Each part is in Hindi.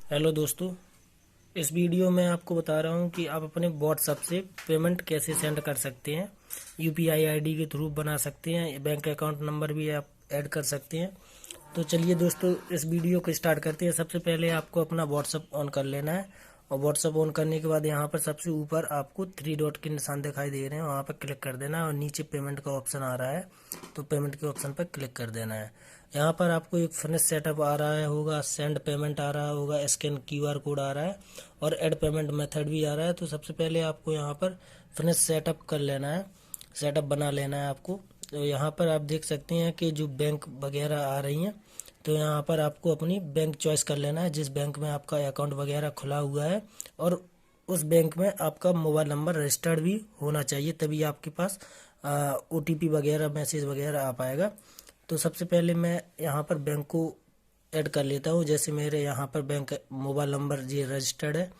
हेलो दोस्तों। इस वीडियो में आपको बता रहा हूं कि आप अपने व्हाट्सएप से पेमेंट कैसे सेंड कर सकते हैं। यूपीआई आईडी के थ्रू बना सकते हैं, बैंक अकाउंट नंबर भी आप ऐड कर सकते हैं। तो चलिए दोस्तों, इस वीडियो को स्टार्ट करते हैं। सबसे पहले आपको अपना व्हाट्सएप ऑन कर लेना है और व्हाट्सएप ऑन करने के बाद यहाँ पर सबसे ऊपर आपको 3 डॉट के निशान दिखाई दे रहे हैं, वहाँ पर क्लिक कर देना है और नीचे पेमेंट का ऑप्शन आ रहा है, तो पेमेंट के ऑप्शन पर क्लिक कर देना है। यहाँ पर आपको एक फिनिश सेटअप आ रहा है होगा, सेंड पेमेंट आ रहा होगा, स्कैन क्यूआर कोड आ रहा है और ऐड पेमेंट मेथड भी आ रहा है। तो सबसे पहले आपको यहाँ पर फिनिश सेटअप कर लेना है, सेटअप बना लेना है आपको। तो यहाँ पर आप देख सकते हैं कि जो बैंक वगैरह आ रही हैं, तो यहाँ पर आपको अपनी बैंक चॉइस कर लेना है, जिस बैंक में आपका अकाउंट वगैरह खुला हुआ है, और उस बैंक में आपका मोबाइल नंबर रजिस्टर्ड भी होना चाहिए, तभी आपके पास ओटीपी वगैरह मैसेज वगैरह आ पाएगा। तो सबसे पहले मैं यहाँ पर बैंक को ऐड कर लेता हूँ। जैसे मेरे यहाँ पर बैंक मोबाइल नंबर ये रजिस्टर्ड है,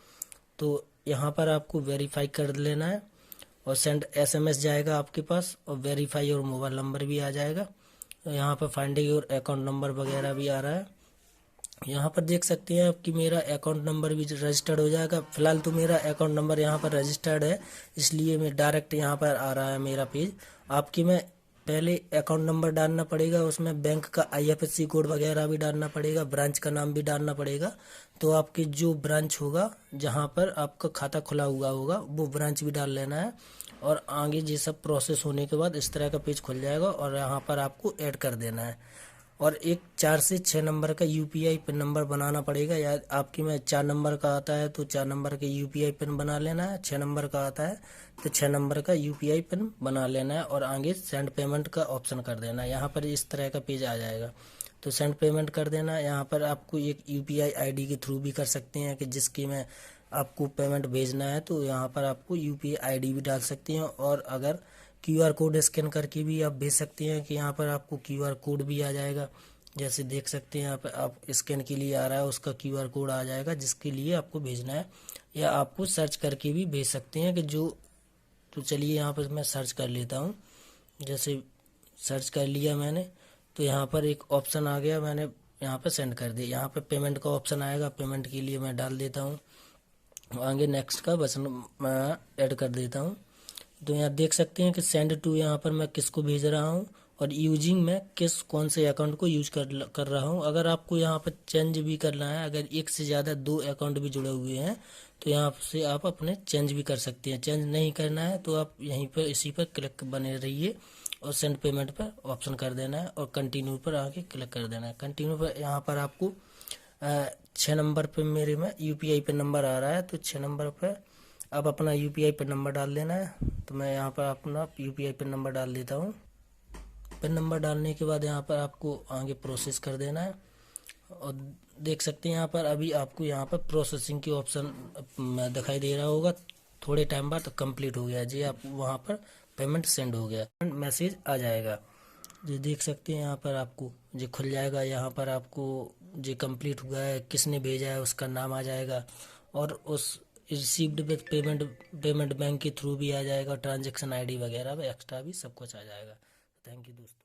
तो यहाँ पर आपको वेरीफाई कर लेना है और सेंड एसएमएस जाएगा आपके पास और वेरीफाई और मोबाइल नंबर भी आ जाएगा। तो यहाँ पर फाइंडिंग और अकाउंट नंबर वगैरह भी आ रहा है। यहाँ पर देख सकते हैं कि मेरा अकाउंट नंबर भी रजिस्टर्ड हो जाएगा। फिलहाल तो मेरा अकाउंट नंबर यहाँ पर रजिस्टर्ड है, इसलिए मैं डायरेक्ट यहाँ पर आ रहा है मेरा पेज। आपकी में पहले अकाउंट नंबर डालना पड़ेगा, उसमें बैंक का आईएफएससी कोड वगैरह भी डालना पड़ेगा, ब्रांच का नाम भी डालना पड़ेगा। तो आपकी जो ब्रांच होगा जहाँ पर आपका खाता खुला हुआ होगा वो ब्रांच भी डाल लेना है और आगे ये सब प्रोसेस होने के बाद इस तरह का पेज खुल जाएगा और यहाँ पर आपको ऐड कर देना है। और एक 4 से 6 नंबर का यूपीआई पिन नंबर बनाना पड़ेगा। या आपकी में 4 नंबर का आता है तो 4 नंबर के यूपीआई पिन बना लेना है, 6 नंबर का आता है तो 6 नंबर का यूपीआई पिन बना लेना है और आगे सेंड पेमेंट का ऑप्शन कर देना है। यहाँ पर इस तरह का पेज आ जाएगा, तो सेंड पेमेंट कर देना। यहाँ पर आपको एक यूपीआई आईडी के थ्रू भी कर सकते हैं कि जिसकी में आपको पेमेंट भेजना है, तो यहाँ पर आपको यूपीआई आईडी भी डाल सकते हैं। और अगर क्यूआर कोड स्कैन करके भी आप भेज सकते हैं कि यहाँ पर आपको क्यूआर कोड भी आ जाएगा। जैसे देख सकते हैं यहाँ पर आप स्कैन के लिए आ रहा है, उसका क्यूआर कोड आ जाएगा जिसके लिए आपको भेजना है। या आपको सर्च करके भी भेज सकते हैं कि जो, तो चलिए यहाँ पर मैं सर्च कर लेता हूँ। जैसे सर्च कर लिया मैंने, तो यहाँ पर एक ऑप्शन आ गया, मैंने यहाँ पर सेंड कर दिया। यहाँ पर पेमेंट का ऑप्शन आएगा, पेमेंट के लिए मैं डाल देता हूँ, आगे नेक्स्ट का बटन मैं ऐड कर देता हूँ। तो यहाँ देख सकते हैं कि सेंड टू, यहाँ पर मैं किसको भेज रहा हूँ और यूजिंग में कौन से अकाउंट को यूज कर रहा हूँ। अगर आपको यहाँ पर चेंज भी करना है, अगर एक से ज़्यादा 2 अकाउंट भी जुड़े हुए हैं तो यहाँ से आप अपने चेंज भी कर सकते हैं। चेंज नहीं करना है तो आप यहीं पर इसी पर क्लिक बने रहिए और सेंड पेमेंट पर ऑप्शन कर देना है और कंटिन्यू पर आके क्लिक कर देना है। कंटिन्यू पर यहाँ पर आपको 6 नंबर पे मेरे में यूपीआई पे नंबर आ रहा है, तो 6 नंबर पे आप अपना यूपीआई पिन नंबर डाल देना है। तो मैं यहाँ पर अपना यूपीआई पिन नंबर डाल देता हूँ। पिन नंबर डालने के बाद यहाँ पर आपको आगे प्रोसेस कर देना है और देख सकते हैं यहाँ पर अभी आपको यहाँ पर प्रोसेसिंग की ऑप्शन दिखाई दे रहा होगा। थोड़े टाइम बाद कंप्लीट हो गया जी, आप वहाँ पर पेमेंट सेंड हो गया, मैसेज आ जाएगा। जो देख सकते हैं यहाँ पर आपको जो खुल जाएगा, यहाँ पर आपको जो कंप्लीट हुआ है, किसने भेजा है उसका नाम आ जाएगा और उस रिसीव्ड विद पेमेंट बैंक के थ्रू भी आ जाएगा, ट्रांजैक्शन आईडी वगैरह एक्स्ट्रा भी सब कुछ आ जाएगा। थैंक यू दोस्तों।